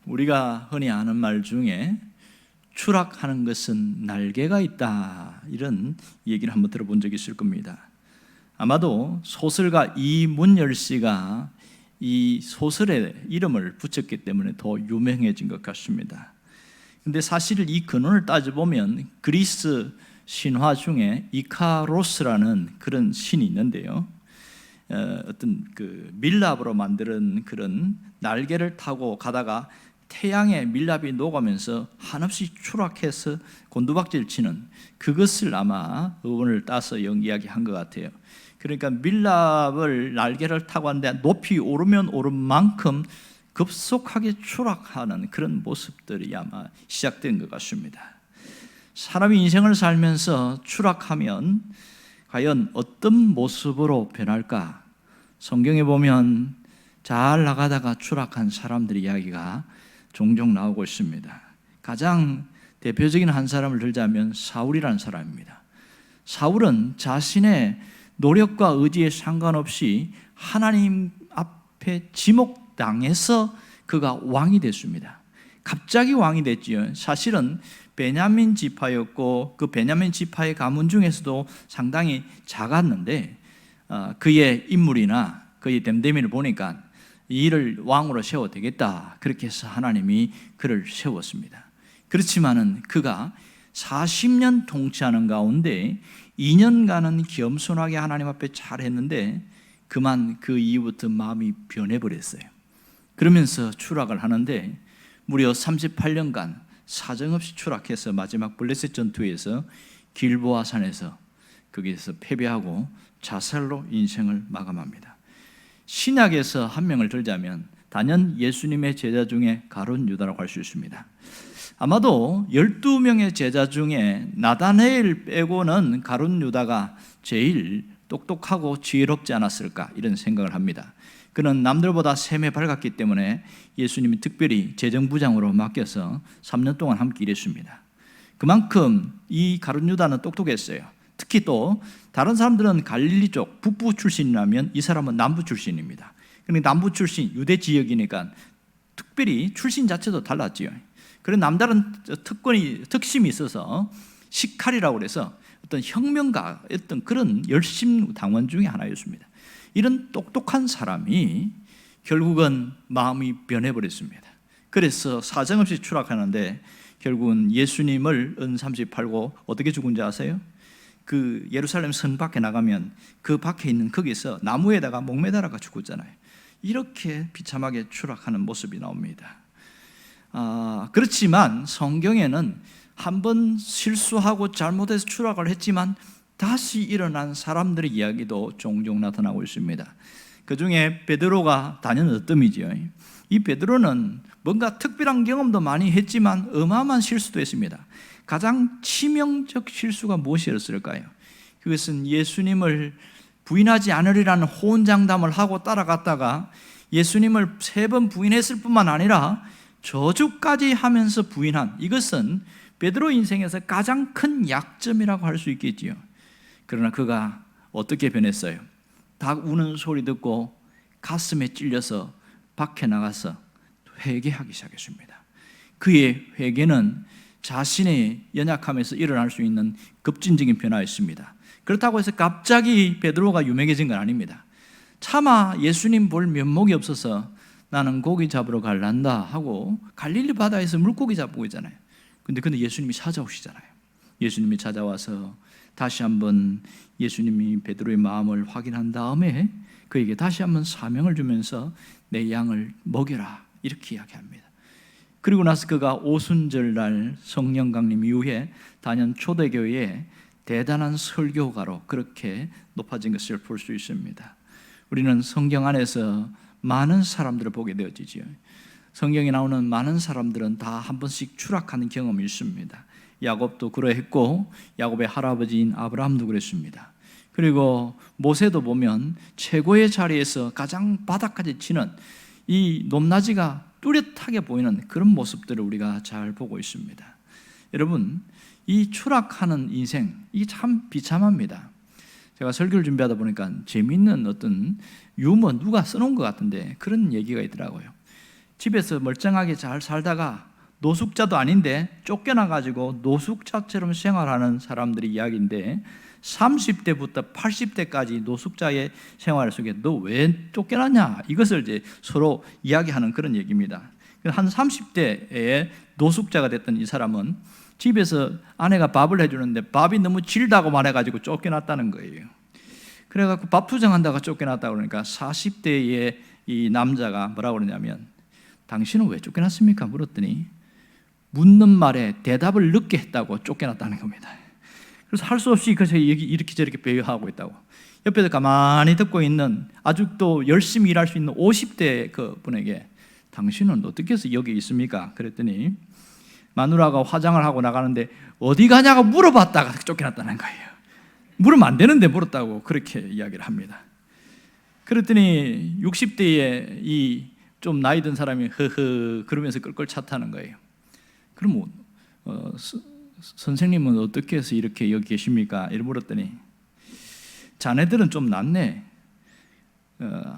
우리가 흔히 아는 말 중에 추락하는 것은 날개가 있다, 이런 얘기를 한번 들어본 적이 있을 겁니다. 아마도 소설가 이문열 씨가 이 소설에 이름을 붙였기 때문에 더 유명해진 것 같습니다. 근데 사실 이 근원을 따져보면 그리스 신화 중에 이카로스라는 그런 신이 있는데요, 어떤 그 밀랍으로 만든 그런 날개를 타고 가다가 태양에 밀랍이 녹으면서 한없이 추락해서 곤두박질 치는, 그것을 아마 의원을 따서 이야기한 것 같아요. 그러니까 밀랍을 날개를 타고 하는데 높이 오르면 오른 만큼 급속하게 추락하는 그런 모습들이 아마 시작된 것 같습니다. 사람이 인생을 살면서 추락하면 과연 어떤 모습으로 변할까? 성경에 보면 잘 나가다가 추락한 사람들의 이야기가 종종 나오고 있습니다. 가장 대표적인 한 사람을 들자면 사울이라는 사람입니다. 사울은 자신의 노력과 의지에 상관없이 하나님 앞에 지목당해서 그가 왕이 됐습니다. 갑자기 왕이 됐지요. 사실은 베냐민 지파였고 그 베냐민 지파의 가문 중에서도 상당히 작았는데 그의 인물이나 그의 됨됨이를 보니까 이를 왕으로 세워도 되겠다, 그렇게 해서 하나님이 그를 세웠습니다. 그렇지만은 그가 40년 통치하는 가운데 2년간은 겸손하게 하나님 앞에 잘했는데 그만 그 이후부터 마음이 변해버렸어요. 그러면서 추락을 하는데 무려 38년간 사정없이 추락해서 마지막 블레셋 전투에서 길보아 산에서 거기에서 패배하고 자살로 인생을 마감합니다. 신약에서 한 명을 들자면 단연 예수님의 제자 중에 가룟 유다라고 할 수 있습니다. 아마도 12명의 제자 중에 나다나엘 빼고는 가룟 유다가 제일 똑똑하고 지혜롭지 않았을까, 이런 생각을 합니다. 그는 남들보다 셈에 밝았기 때문에 예수님이 특별히 재정부장으로 맡겨서 3년 동안 함께 일했습니다. 그만큼 이 가룟 유다는 똑똑했어요. 특히 또 다른 사람들은 갈릴리 쪽 북부 출신이라면 이 사람은 남부 출신입니다. 그러니까 남부 출신, 유대 지역이니까 특별히 출신 자체도 달랐지요. 그런 남다른 특심이 있어서 시칼이라고 해서 어떤 혁명가였던 그런 열심 당원 중에 하나였습니다. 이런 똑똑한 사람이 결국은 마음이 변해버렸습니다. 그래서 사정없이 추락하는데 결국은 예수님을 은삼시 팔고 어떻게 죽은지 아세요? 그 예루살렘 성 밖에 나가면 그 밖에 있는 거기서 나무에다가 목매달아가 죽었잖아요. 이렇게 비참하게 추락하는 모습이 나옵니다. 그렇지만 성경에는 한번 실수하고 잘못해서 추락을 했지만 다시 일어난 사람들의 이야기도 종종 나타나고 있습니다. 그 중에 베드로가 단연 으뜸이죠. 이 베드로는 뭔가 특별한 경험도 많이 했지만 어마어마한 실수도 했습니다. 가장 치명적 실수가 무엇이었을까요? 그것은 예수님을 부인하지 않으리라는 호언장담을 하고 따라갔다가 예수님을 3번 부인했을 뿐만 아니라 저주까지 하면서 부인한, 이것은 베드로 인생에서 가장 큰 약점이라고 할 수 있겠지요. 그러나 그가 어떻게 변했어요? 닭 우는 소리 듣고 가슴에 찔려서 밖에 나가서 회개하기 시작했습니다. 그의 회개는 자신의 연약함에서 일어날 수 있는 급진적인 변화였습니다. 그렇다고 해서 갑자기 베드로가 유명해진 건 아닙니다. 차마 예수님 볼 면목이 없어서 나는 고기 잡으러 갈란다 하고 갈릴리 바다에서 물고기 잡고 있잖아요. 근데 예수님이 찾아오시잖아요. 예수님이 찾아와서 다시 한번 예수님이 베드로의 마음을 확인한 다음에 그에게 다시 한번 사명을 주면서 내 양을 먹여라, 이렇게 이야기합니다. 그리고 나서 그가 오순절날 성령 강림 이후에 단연 초대교회에 대단한 설교가로 그렇게 높아진 것을 볼 수 있습니다. 우리는 성경 안에서 많은 사람들을 보게 되어지지요. 성경에 나오는 많은 사람들은 다 한 번씩 추락하는 경험이 있습니다. 야곱도 그러했고 야곱의 할아버지인 아브라함도 그랬습니다. 그리고 모세도 보면 최고의 자리에서 가장 바닥까지 치는 이 높낮이가 뚜렷하게 보이는 그런 모습들을 우리가 잘 보고 있습니다. 여러분, 이 추락하는 인생, 이게 참 비참합니다. 제가 설교를 준비하다 보니까 재미있는 어떤 유머 누가 써놓은 것 같은데 그런 얘기가 있더라고요. 집에서 멀쩡하게 잘 살다가 노숙자도 아닌데 쫓겨나가지고 노숙자처럼 생활하는 사람들의 이야기인데 30대부터 80대까지 노숙자의 생활 속에 너 왜 쫓겨났냐? 이것을 이제 서로 이야기하는 그런 얘기입니다. 한 30대에 노숙자가 됐던 이 사람은 집에서 아내가 밥을 해주는데 밥이 너무 질다고 말해가지고 쫓겨났다는 거예요. 그래갖고 밥 투정한다고 쫓겨났다고 그러니까 40대의 이 남자가 뭐라고 그러냐면 당신은 왜 쫓겨났습니까? 물었더니 묻는 말에 대답을 늦게 했다고 쫓겨났다는 겁니다. 그래서 할 수 없이 그래서 이렇게 저렇게 배회하고 있다고. 옆에서 가만히 듣고 있는 아주 또 열심히 일할 수 있는 50대 그 분에게 당신은 어떻게 해서 여기 있습니까? 그랬더니 마누라가 화장을 하고 나가는데 어디 가냐고 물어봤다가 쫓겨났다는 거예요. 물으면 안 되는데 물었다고 그렇게 이야기를 합니다. 그랬더니 60대의 이 좀 나이 든 사람이 허허 그러면서 끌끌 차 타는 거예요. 그럼 선생님은 어떻게 해서 이렇게 여기 계십니까? 이렇게 물었더니 자네들은 좀 낫네.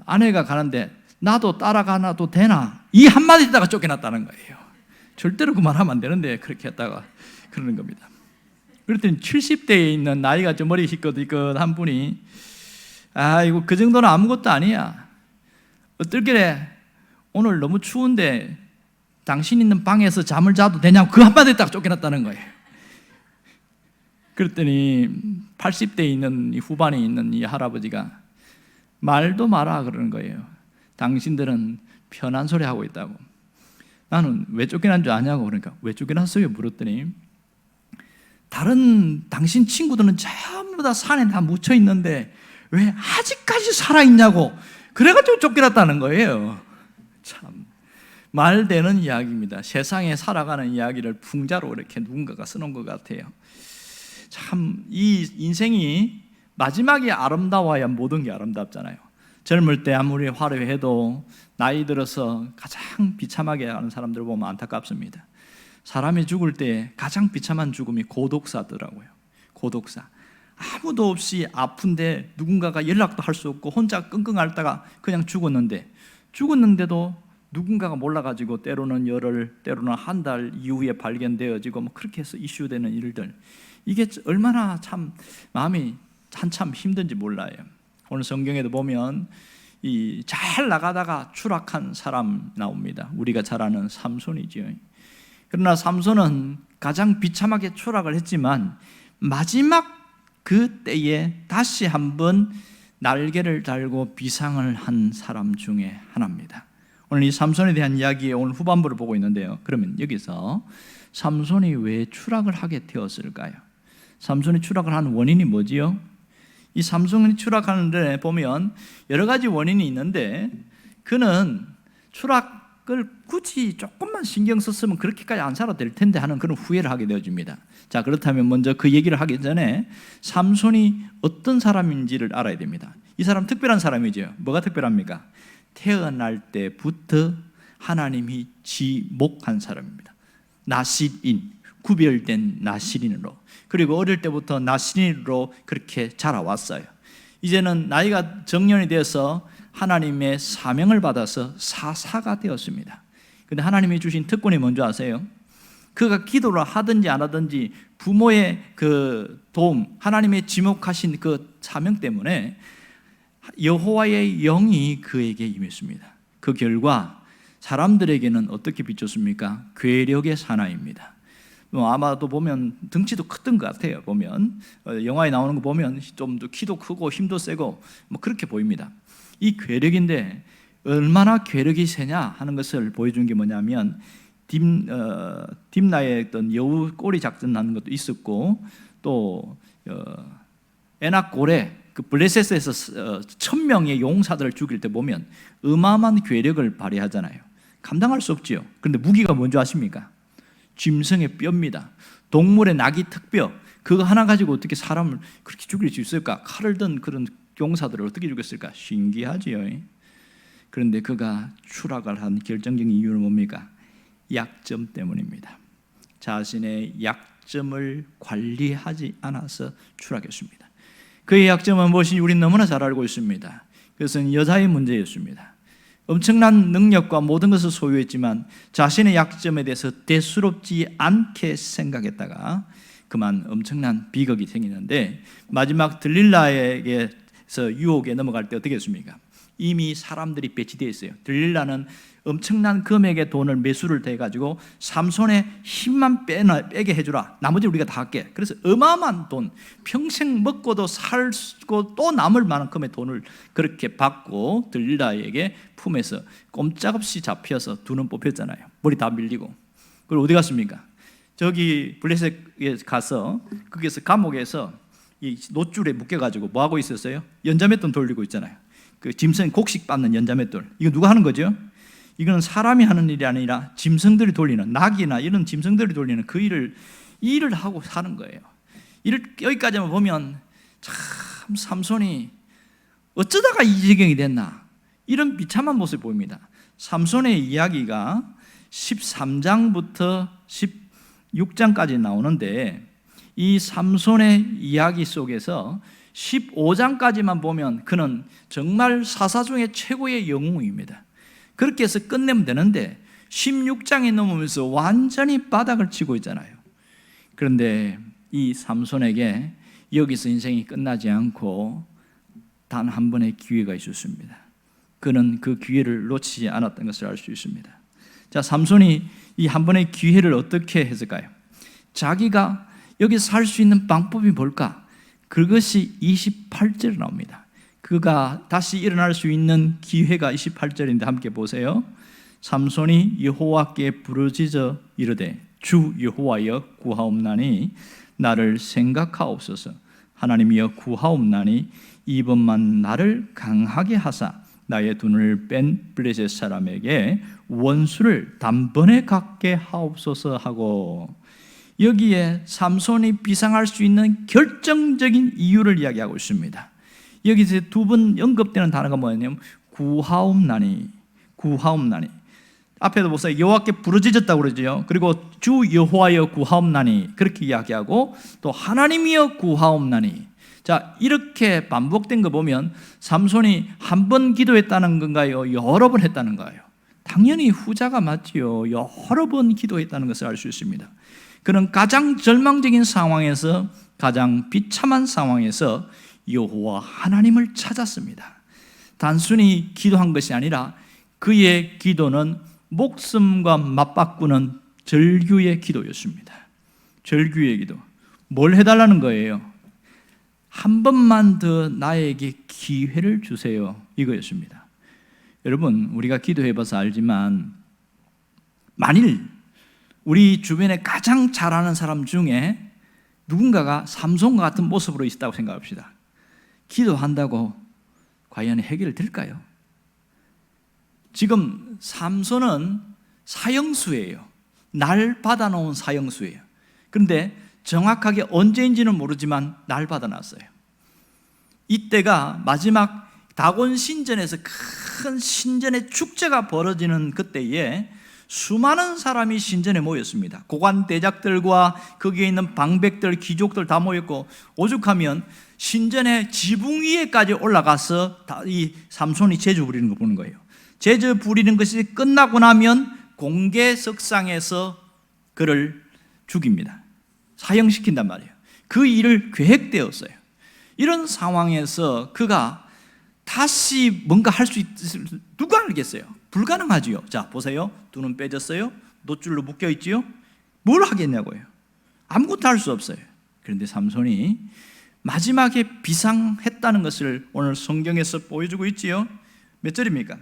아내가 가는데 나도 따라가나도 되나? 이 한마디 듣다가 쫓겨났다는 거예요. 절대로 그 말 하면 안 되는데 그렇게 했다가 그러는 겁니다. 그랬더니 70대에 있는 나이가 좀 머리 희끗희끗한 분이 이거 그 정도는 아무것도 아니야. 어떨게 오늘 너무 추운데 당신 있는 방에서 잠을 자도 되냐고 그 한마디 딱 쫓겨났다는 거예요. 그랬더니 80대에 있는 이 후반에 있는 이 할아버지가 말도 마라 그러는 거예요. 당신들은 편한 소리 하고 있다고. 나는 왜 쫓겨난 줄 아냐고. 그러니까 왜 쫓겨났어요? 물었더니 다른 당신 친구들은 전부 다 산에 다 묻혀 있는데 왜 아직까지 살아있냐고. 그래가지고 쫓겨났다는 거예요. 참 말되는 이야기입니다. 세상에 살아가는 이야기를 풍자로 이렇게 누군가가 써놓은 것 같아요. 참 이 인생이 마지막에 아름다워야 모든 게 아름답잖아요. 젊을 때 아무리 화려해도 나이 들어서 가장 비참하게 하는 사람들을 보면 안타깝습니다. 사람이 죽을 때 가장 비참한 죽음이 고독사더라고요. 고독사. 아무도 없이 아픈데 누군가가 연락도 할 수 없고 혼자 끙끙 앓다가 그냥 죽었는데도 누군가가 몰라가지고 때로는 열흘, 때로는 한 달 이후에 발견되어지고 뭐 그렇게 해서 이슈되는 일들, 이게 얼마나 참 마음이 한참 힘든지 몰라요. 오늘 성경에도 보면 이 잘 나가다가 추락한 사람 나옵니다. 우리가 잘 아는 삼손이죠. 그러나 삼손은 가장 비참하게 추락을 했지만 마지막 그 때에 다시 한번 날개를 달고 비상을 한 사람 중에 하나입니다. 오늘 이 삼손에 대한 이야기의 오늘 후반부를 보고 있는데요. 그러면 여기서 삼손이 왜 추락을 하게 되었을까요? 삼손이 추락을 하는 원인이 뭐지요? 이 삼손이 추락하는 데 보면 여러 가지 원인이 있는데 그는 추락을 굳이 조금만 신경 썼으면 그렇게까지 안 살아도 될 텐데 하는 그런 후회를 하게 되어집니다. 자, 그렇다면 먼저 그 얘기를 하기 전에 삼손이 어떤 사람인지를 알아야 됩니다. 이 사람 특별한 사람이죠. 뭐가 특별합니까? 태어날 때부터 하나님이 지목한 사람입니다. 나실인, 구별된 나실인으로, 그리고 어릴 때부터 나실인으로 그렇게 자라왔어요. 이제는 나이가 정년이 되어서 하나님의 사명을 받아서 사사가 되었습니다. 그런데 하나님이 주신 특권이 뭔지 아세요? 그가 기도를 하든지 안 하든지 부모의 그 도움, 하나님의 지목하신 그 사명 때문에 여호와의 영이 그에게 임했습니다. 그 결과 사람들에게는 어떻게 비쳤습니까? 괴력의 사나이입니다. 아마도 보면 덩치도 컸던 것 같아요. 보면 영화에 나오는 거 보면 좀 더 키도 크고 힘도 세고 뭐 그렇게 보입니다. 이 괴력인데 얼마나 괴력이 세냐 하는 것을 보여준 게 뭐냐면 딥나의 어떤 여우 꼬리 작전하는 것도 있었고 또 에낙골에 그 블레셋에서 1000명의 용사들을 죽일 때 보면 어마어마한 괴력을 발휘하잖아요. 감당할 수 없지요. 그런데 무기가 뭔지 아십니까? 짐승의 뼈입니다. 동물의 나귀 턱뼈, 그거 하나 가지고 어떻게 사람을 그렇게 죽일 수 있을까? 칼을 든 그런 용사들을 어떻게 죽였을까? 신기하지요. 그런데 그가 추락을 한 결정적인 이유는 뭡니까? 약점 때문입니다. 자신의 약점을 관리하지 않아서 추락했습니다. 그의 약점은 무엇인지 우리는 너무나 잘 알고 있습니다. 그것은 여자의 문제였습니다. 엄청난 능력과 모든 것을 소유했지만 자신의 약점에 대해서 대수롭지 않게 생각했다가 그만 엄청난 비극이 생기는데, 마지막 들릴라에게서 유혹에 넘어갈 때 어떻게 했습니까? 이미 사람들이 배치되어 있어요. 들릴라는 엄청난 금액의 돈을 매수를 해가지고 삼손의 힘만 빼게 해주라, 나머지 우리가 다 할게. 그래서 어마어마한 돈, 평생 먹고도 살고 또 남을 만큼의 돈을 그렇게 받고 들릴라에게 품에서 꼼짝없이 잡혀서 두 눈 뽑혔잖아요. 머리 다 밀리고. 그리고 어디 갔습니까? 저기 블레셋에 가서 거기서 감옥에서 이 노줄에 묶여가지고 뭐 하고 있었어요? 연자맷돌 돌리고 있잖아요. 그 짐승 곡식 받는 연자맷돌. 이거 누가 하는 거죠? 이거는 사람이 하는 일이 아니라 짐승들이 돌리는, 낙이나 이런 짐승들이 돌리는 그 일을 하고 사는 거예요. 여기까지만 보면 참 삼손이 어쩌다가 이 지경이 됐나, 이런 비참한 모습이 보입니다. 삼손의 이야기가 13장부터 16장까지 나오는데, 이 삼손의 이야기 속에서 15장까지만 보면 그는 정말 사사 중에 최고의 영웅입니다. 그렇게 해서 끝내면 되는데 16장에 넘으면서 완전히 바닥을 치고 있잖아요. 그런데 이 삼손에게 여기서 인생이 끝나지 않고 단 한 번의 기회가 있었습니다. 그는 그 기회를 놓치지 않았던 것을 알 수 있습니다. 자, 삼손이 이 한 번의 기회를 어떻게 했을까요? 자기가 여기서 살 수 있는 방법이 뭘까? 그것이 28절에 나옵니다. 그가 다시 일어날 수 있는 기회가 28절인데 함께 보세요. 삼손이 여호와께 부르짖어 이르되 주 여호와여 구하옵나니 나를 생각하옵소서. 하나님이여 구하옵나니 이번만 나를 강하게 하사 나의 돈을 뺀 블레셋 사람에게 원수를 단번에 갚게 하옵소서 하고, 여기에 삼손이 비상할 수 있는 결정적인 이유를 이야기하고 있습니다. 여기서 두 번 언급되는 단어가 뭐냐면 구하옵나니. 앞에도 보세요. 여호와께 부르짖었다고 그러죠. 그리고 주 여호와여 구하옵나니 그렇게 이야기하고, 또 하나님이여 구하옵나니. 자, 이렇게 반복된 거 보면 삼손이 한 번 기도했다는 건가요? 여러 번 했다는 거예요? 당연히 후자가 맞지요. 여러 번 기도했다는 것을 알 수 있습니다. 그는 가장 절망적인 상황에서, 가장 비참한 상황에서 여호와 하나님을 찾았습니다. 단순히 기도한 것이 아니라 그의 기도는 목숨과 맞바꾸는 절규의 기도였습니다. 절규의 기도. 뭘 해달라는 거예요? 한 번만 더 나에게 기회를 주세요, 이거였습니다. 여러분, 우리가 기도해봐서 알지만 만일 우리 주변에 가장 잘하는 사람 중에 누군가가 삼손과 같은 모습으로 있다고 생각합시다. 기도한다고 과연 해결될까요? 지금 삼손은 사형수예요. 날 받아놓은 사형수예요. 그런데 정확하게 언제인지는 모르지만 날 받아놨어요. 이때가 마지막 다곤 신전에서 큰 신전의 축제가 벌어지는 그때에 수많은 사람이 신전에 모였습니다. 고관 대작들과 거기에 있는 방백들, 귀족들 다 모였고, 오죽하면 신전의 지붕 위에까지 올라가서 이 삼손이 제주 부리는 거 보는 거예요. 제주 부리는 것이 끝나고 나면 공개석상에서 그를 죽입니다. 사형시킨단 말이에요. 그 일을 계획되었어요. 이런 상황에서 그가 다시 뭔가 할 수 있을, 누가 알겠어요? 불가능하지요. 자, 보세요. 두 눈 빼졌어요. 노줄로 묶여 있지요. 뭘 하겠냐고요. 아무것도 할 수 없어요. 그런데 삼손이 마지막에 비상했다는 것을 오늘 성경에서 보여주고 있지요. 몇 절입니까?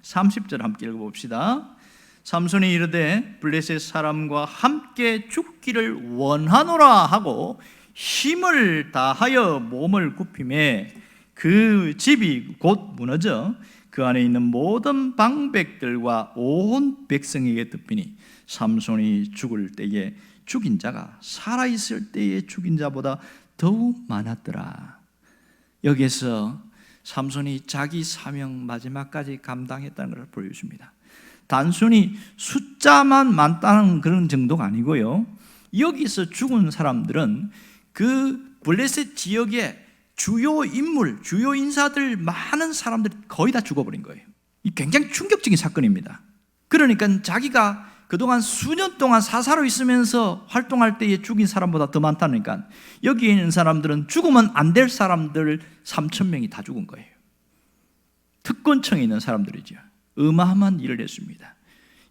30절 함께 읽어봅시다. 삼손이 이르되 블레셋 사람과 함께 죽기를 원하노라 하고 힘을 다하여 몸을 굽히매 그 집이 곧 무너져 그 안에 있는 모든 방백들과 온 백성에게 덮이니 삼손이 죽을 때에 죽인 자가 살아있을 때에 죽인 자보다 더욱 많았더라. 여기에서 삼손이 자기 사명 마지막까지 감당했다는 것을 보여줍니다. 단순히 숫자만 많다는 그런 정도가 아니고요, 여기서 죽은 사람들은 그 블레셋 지역의 주요 인물, 주요 인사들, 많은 사람들이 거의 다 죽어버린 거예요. 이 굉장히 충격적인 사건입니다. 그러니까 자기가 그동안 수년 동안 사사로 있으면서 활동할 때에 죽인 사람보다 더 많다니까 여기에 있는 사람들은 죽으면 안 될 사람들 3,000명이 다 죽은 거예요. 특권층에 있는 사람들이죠. 어마어마한 일을 했습니다.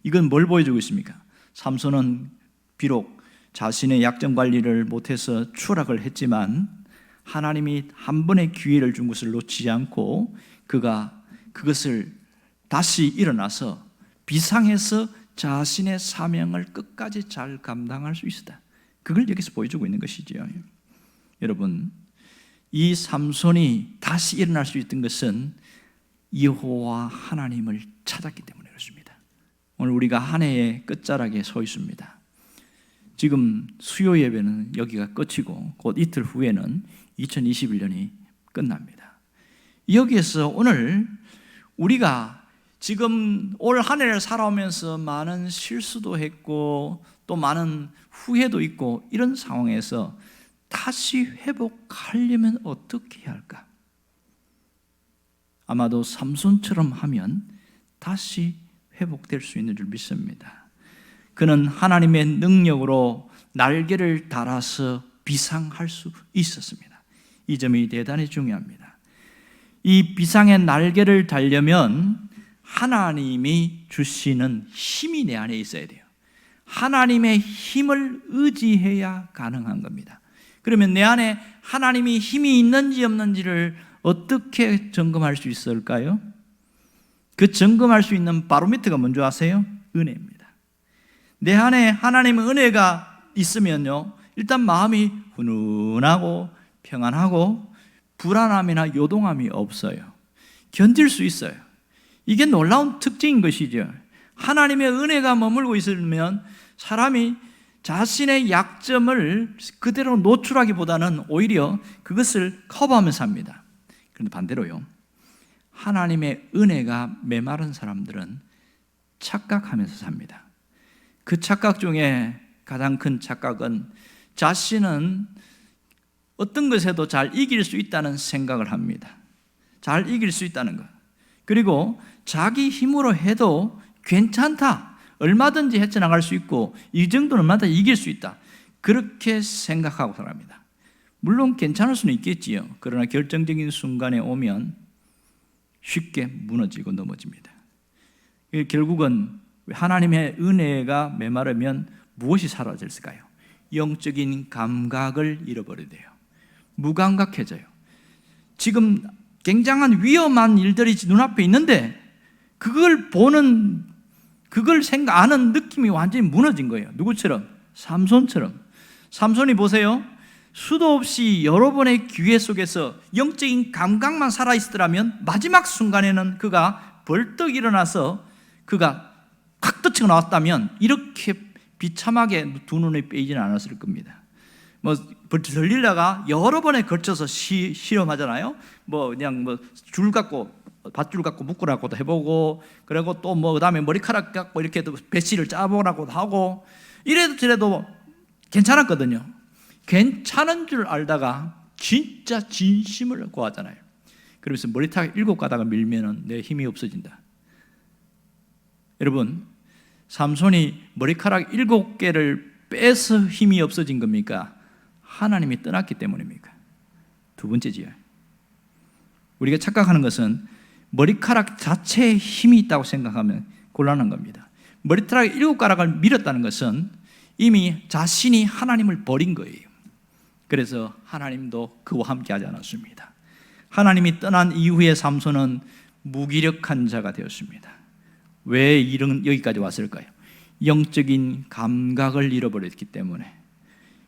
이건 뭘 보여주고 있습니까? 삼손은 비록 자신의 약점 관리를 못해서 추락을 했지만 하나님이 한 번의 기회를 준 것을 놓치지 않고 그가 그것을 다시 일어나서 비상에서 자신의 사명을 끝까지 잘 감당할 수 있었다. 그걸 여기서 보여주고 있는 것이지요. 여러분, 이 삼손이 다시 일어날 수 있던 것은 여호와 하나님을 찾았기 때문에 그렇습니다. 오늘 우리가 한 해의 끝자락에 서 있습니다. 지금 수요 예배는 여기가 끝이고 곧 이틀 후에는 2021년이 끝납니다. 여기에서 오늘 우리가 지금 올 한 해를 살아오면서 많은 실수도 했고 또 많은 후회도 있고 이런 상황에서 다시 회복하려면 어떻게 해야 할까? 아마도 삼손처럼 하면 다시 회복될 수 있는 줄 믿습니다. 그는 하나님의 능력으로 날개를 달아서 비상할 수 있었습니다. 이 점이 대단히 중요합니다. 이 비상의 날개를 달려면 하나님이 주시는 힘이 내 안에 있어야 돼요. 하나님의 힘을 의지해야 가능한 겁니다. 그러면 내 안에 하나님이 힘이 있는지 없는지를 어떻게 점검할 수 있을까요? 그 점검할 수 있는 바로미터가 뭔지 아세요? 은혜입니다. 내 안에 하나님의 은혜가 있으면요, 일단 마음이 훈훈하고 평안하고 불안함이나 요동함이 없어요. 견딜 수 있어요. 이게 놀라운 특징인 것이죠. 하나님의 은혜가 머물고 있으면 사람이 자신의 약점을 그대로 노출하기보다는 오히려 그것을 커버하면서 삽니다. 그런데 반대로요, 하나님의 은혜가 메마른 사람들은 착각하면서 삽니다. 그 착각 중에 가장 큰 착각은 자신은 어떤 것에도 잘 이길 수 있다는 생각을 합니다. 잘 이길 수 있다는 것. 그리고 자기 힘으로 해도 괜찮다. 얼마든지 헤쳐나갈 수 있고 이 정도는 얼마든지 이길 수 있다. 그렇게 생각하고 살아갑니다. 물론 괜찮을 수는 있겠지요. 그러나 결정적인 순간에 오면 쉽게 무너지고 넘어집니다. 결국은 하나님의 은혜가 메마르면 무엇이 사라졌을까요? 영적인 감각을 잃어버려야 돼요. 무감각해져요. 지금 굉장한 위험한 일들이 눈앞에 있는데 그걸 보는, 그걸 아는 느낌이 완전히 무너진 거예요. 누구처럼? 삼손처럼. 삼손이 보세요. 수도 없이 여러 번의 기회 속에서 영적인 감각만 살아있더라면 마지막 순간에는 그가 벌떡 일어나서 그가 탁 떠치고 나왔다면 이렇게 비참하게 두 눈에 빼이지는 않았을 겁니다. 들리다가 여러 번에 걸쳐서 실험하잖아요. 그냥 줄 갖고, 밧줄 갖고 묶으라고도 해보고, 그리고 또 그다음에 머리카락 갖고 이렇게 배씨를 짜보라고도 하고, 이래도 저래도 괜찮았거든요. 괜찮은 줄 알다가 진짜 진심을 구하잖아요. 그러면서 머리카락 7가닥을 밀면은 내 힘이 없어진다. 여러분, 삼손이 머리카락 7개를 빼서 힘이 없어진 겁니까? 하나님이 떠났기 때문입니까? 두 번째지요. 우리가 착각하는 것은 머리카락 자체에 힘이 있다고 생각하면 곤란한 겁니다. 머리카락 7가락을 밀었다는 것은 이미 자신이 하나님을 버린 거예요. 그래서 하나님도 그와 함께 하지 않았습니다. 하나님이 떠난 이후에 삼손은 무기력한 자가 되었습니다. 왜 여기까지 왔을까요? 영적인 감각을 잃어버렸기 때문에.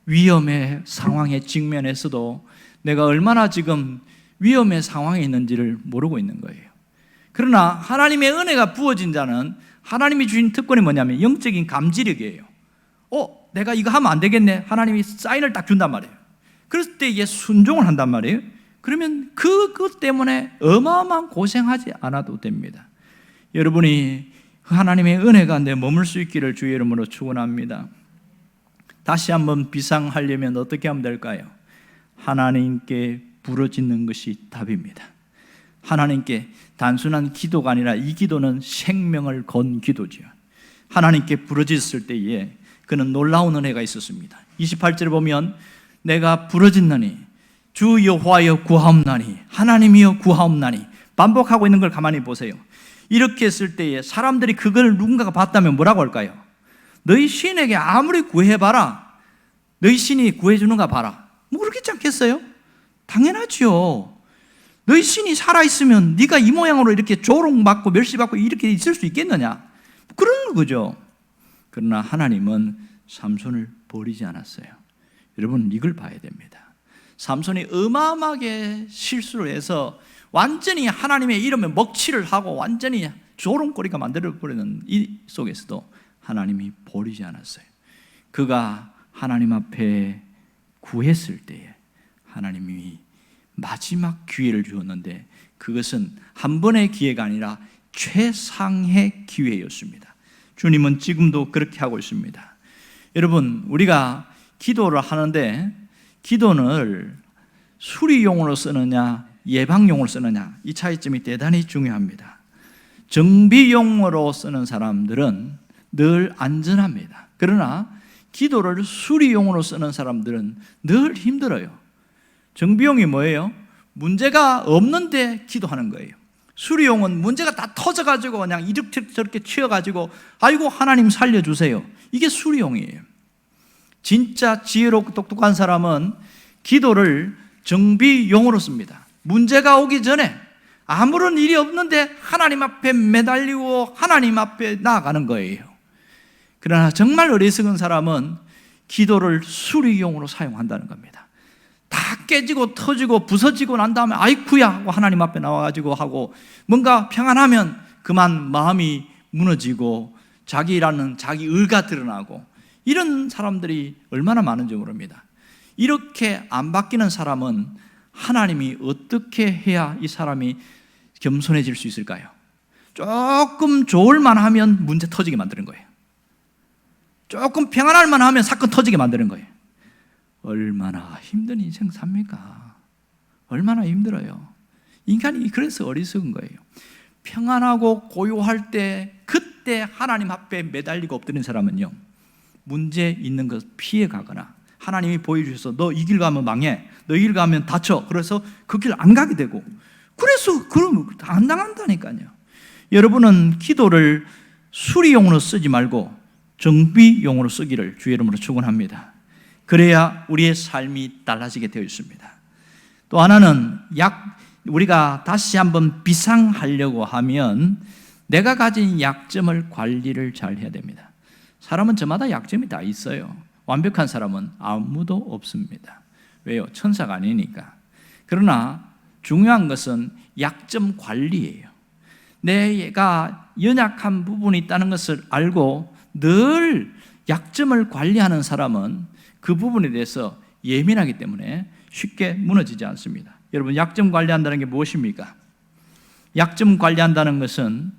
위험의 상황에 직면해서도 내가 얼마나 지금 위험의 상황에 있는지를 모르고 있는 거예요. 그러나 하나님의 은혜가 부어진 자는 하나님이 주신 특권이 뭐냐면 영적인 감지력이에요. 내가 이거 하면 안 되겠네. 하나님이 사인을 딱 준단 말이에요. 그럴 때 이게 순종을 한단 말이에요. 그러면 그것 때문에 어마어마한 고생하지 않아도 됩니다. 여러분이 하나님의 은혜가 내 머물 수 있기를 주의 이름으로 축원합니다. 다시 한번 비상하려면 어떻게 하면 될까요? 하나님께 부르짖는 것이 답입니다. 하나님께 단순한 기도가 아니라 이 기도는 생명을 건 기도죠. 하나님께 부르짖었을 때에 그는 놀라운 은혜가 있었습니다. 28절에 보면 내가 부르짖느니 주 여호와여 구하옵나니 하나님이여 구하옵나니, 반복하고 있는 걸 가만히 보세요. 이렇게 했을 때에 사람들이 그걸 누군가가 봤다면 뭐라고 할까요? 너희 신에게 아무리 구해봐라, 너희 신이 구해주는가 봐라. 뭐 그렇겠지 않겠어요? 당연하지요. 너희 신이 살아있으면 네가 이 모양으로 이렇게 조롱받고 멸시받고 이렇게 있을 수 있겠느냐, 그런 거죠. 그러나 하나님은 삼손을 버리지 않았어요. 여러분, 이걸 봐야 됩니다. 삼손이 어마어마하게 실수를 해서 완전히 하나님의 이름에 먹칠을 하고 완전히 조롱거리가 만들어버리는 이 속에서도 하나님이 버리지 않았어요. 그가 하나님 앞에 구했을 때에 하나님이 마지막 기회를 주었는데 그것은 한 번의 기회가 아니라 최상의 기회였습니다. 주님은 지금도 그렇게 하고 있습니다. 여러분, 우리가 기도를 하는데 기도를 수리용으로 쓰느냐 예방용으로 쓰느냐, 이 차이점이 대단히 중요합니다. 정비용으로 쓰는 사람들은 늘 안전합니다. 그러나 기도를 수리용으로 쓰는 사람들은 늘 힘들어요. 정비용이 뭐예요? 문제가 없는데 기도하는 거예요. 수리용은 문제가 다 터져가지고 그냥 이렇게 저렇게 치여가지고 아이고 하나님 살려주세요, 이게 수리용이에요. 진짜 지혜롭고 똑똑한 사람은 기도를 정비용으로 씁니다. 문제가 오기 전에 아무런 일이 없는데 하나님 앞에 매달리고 하나님 앞에 나아가는 거예요. 그러나 정말 어리석은 사람은 기도를 수리용으로 사용한다는 겁니다. 다 깨지고 터지고 부서지고 난 다음에 아이쿠야 하고 하나님 앞에 나와가지고 하고 뭔가 평안하면 그만 마음이 무너지고 자기라는 자기 의가 드러나고, 이런 사람들이 얼마나 많은지 모릅니다. 이렇게 안 바뀌는 사람은 하나님이 어떻게 해야 이 사람이 겸손해질 수 있을까요? 조금 좋을만 하면 문제 터지게 만드는 거예요. 조금 평안할만 하면 사건 터지게 만드는 거예요. 얼마나 힘든 인생 삽니까? 얼마나 힘들어요. 인간이 그래서 어리석은 거예요. 평안하고 고요할 때 그때 하나님 앞에 매달리고 엎드린 사람은요, 문제 있는 것 피해 가거나 하나님이 보여주셔서 너 이 길 가면 망해, 너 이 길 가면 다쳐, 그래서 그 길 안 가게 되고, 그래서 그러면 안 당한다니까요. 여러분은 기도를 수리용으로 쓰지 말고 정비용으로 쓰기를 주의 이름으로 축원합니다. 그래야 우리의 삶이 달라지게 되어 있습니다. 또 하나는 우리가 다시 한번 비상하려고 하면 내가 가진 약점을 관리를 잘 해야 됩니다. 사람은 저마다 약점이 다 있어요. 완벽한 사람은 아무도 없습니다. 왜요? 천사가 아니니까. 그러나 중요한 것은 약점 관리예요. 내가 연약한 부분이 있다는 것을 알고 늘 약점을 관리하는 사람은 그 부분에 대해서 예민하기 때문에 쉽게 무너지지 않습니다. 여러분, 약점 관리한다는 게 무엇입니까? 약점 관리한다는 것은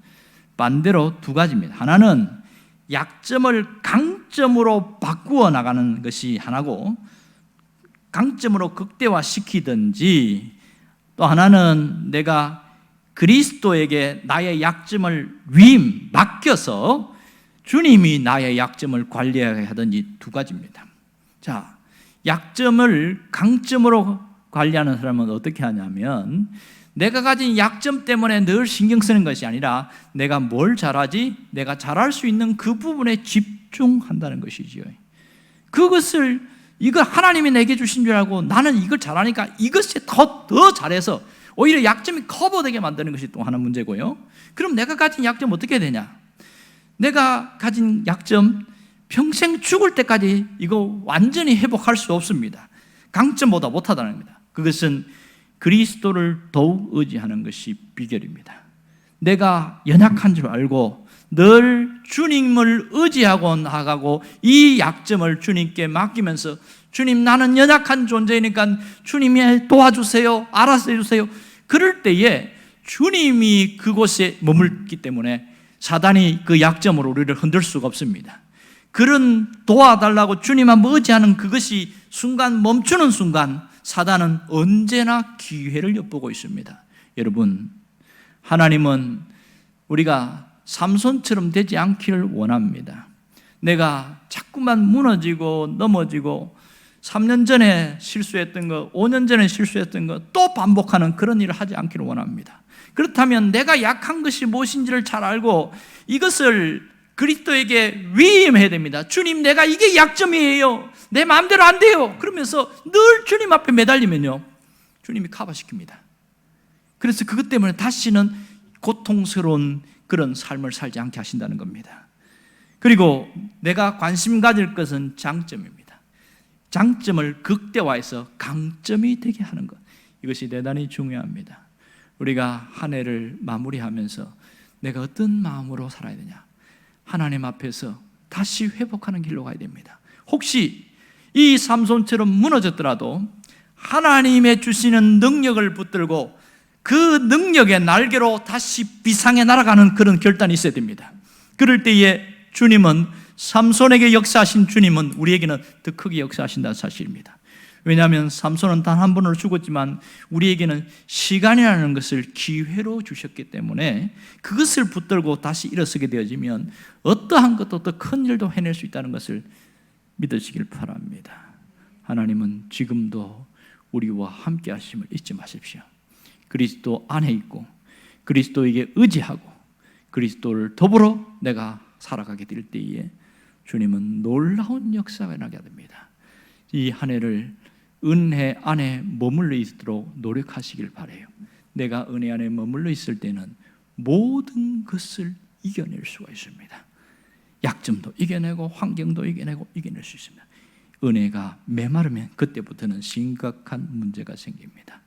반대로 두 가지입니다. 하나는 약점을 강점으로 바꾸어 나가는 것이 하나고, 강점으로 극대화시키든지, 또 하나는 내가 그리스도에게 나의 약점을 맡겨서 주님이 나의 약점을 관리해야 하든지, 두 가지입니다. 자, 약점을 강점으로 관리하는 사람은 어떻게 하냐면, 내가 가진 약점 때문에 늘 신경 쓰는 것이 아니라 내가 뭘 잘하지? 내가 잘할 수 있는 그 부분에 집중한다는 것이지요. 그것을, 이거 하나님이 내게 주신 줄 알고 나는 이걸 잘하니까 이것이 더 잘해서 오히려 약점이 커버되게 만드는 것이 또 하나 문제고요. 그럼 내가 가진 약점 어떻게 되냐? 내가 가진 약점 평생 죽을 때까지 이거 완전히 회복할 수 없습니다. 강점보다 못하다는 겁니다. 그것은 그리스도를 더욱 의지하는 것이 비결입니다. 내가 연약한 줄 알고 늘 주님을 의지하고 나가고 이 약점을 주님께 맡기면서, 주님 나는 연약한 존재이니까 주님이 도와주세요, 알아서 해주세요. 그럴 때에 주님이 그곳에 머물기 때문에 사단이 그 약점으로 우리를 흔들 수가 없습니다. 그런 도와달라고 주님만 의지하는 그것이 순간 멈추는 순간 사단은 언제나 기회를 엿보고 있습니다. 여러분, 하나님은 우리가 삼손처럼 되지 않기를 원합니다. 내가 자꾸만 무너지고 넘어지고 3년 전에 실수했던 거, 5년 전에 실수했던 거 또 반복하는 그런 일을 하지 않기를 원합니다. 그렇다면 내가 약한 것이 무엇인지를 잘 알고 이것을 그리스도에게 위임해야 됩니다. 주님, 내가 이게 약점이에요. 내 마음대로 안 돼요. 그러면서 늘 주님 앞에 매달리면요, 주님이 커버시킵니다. 그래서 그것 때문에 다시는 고통스러운 그런 삶을 살지 않게 하신다는 겁니다. 그리고 내가 관심 가질 것은 장점입니다. 장점을 극대화해서 강점이 되게 하는 것, 이것이 대단히 중요합니다. 우리가 한 해를 마무리하면서 내가 어떤 마음으로 살아야 되냐, 하나님 앞에서 다시 회복하는 길로 가야 됩니다. 혹시 이 삼손처럼 무너졌더라도 하나님의 주시는 능력을 붙들고 그 능력의 날개로 다시 비상에 날아가는 그런 결단이 있어야 됩니다. 그럴 때에 주님은, 삼손에게 역사하신 주님은 우리에게는 더 크게 역사하신다는 사실입니다. 왜냐하면 삼손은 단 한 번으로 죽었지만 우리에게는 시간이라는 것을 기회로 주셨기 때문에 그것을 붙들고 다시 일어서게 되어지면 어떠한 것도 더 큰 일도 해낼 수 있다는 것을 믿으시길 바랍니다. 하나님은 지금도 우리와 함께 하심을 잊지 마십시오. 그리스도 안에 있고 그리스도에게 의지하고 그리스도를 더불어 내가 살아가게 될 때에 주님은 놀라운 역사가 일어나게 됩니다. 이 한 해를 은혜 안에 머물러 있도록 노력하시길 바라요. 내가 은혜 안에 머물러 있을 때는 모든 것을 이겨낼 수가 있습니다. 약점도 이겨내고 환경도 이겨내고 이겨낼 수 있습니다. 은혜가 메마르면 그때부터는 심각한 문제가 생깁니다.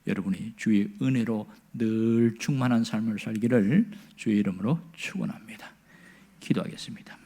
여러분이 주의 은혜로 늘 충만한 삶을 살기를 주의 이름으로 축원합니다. 기도하겠습니다.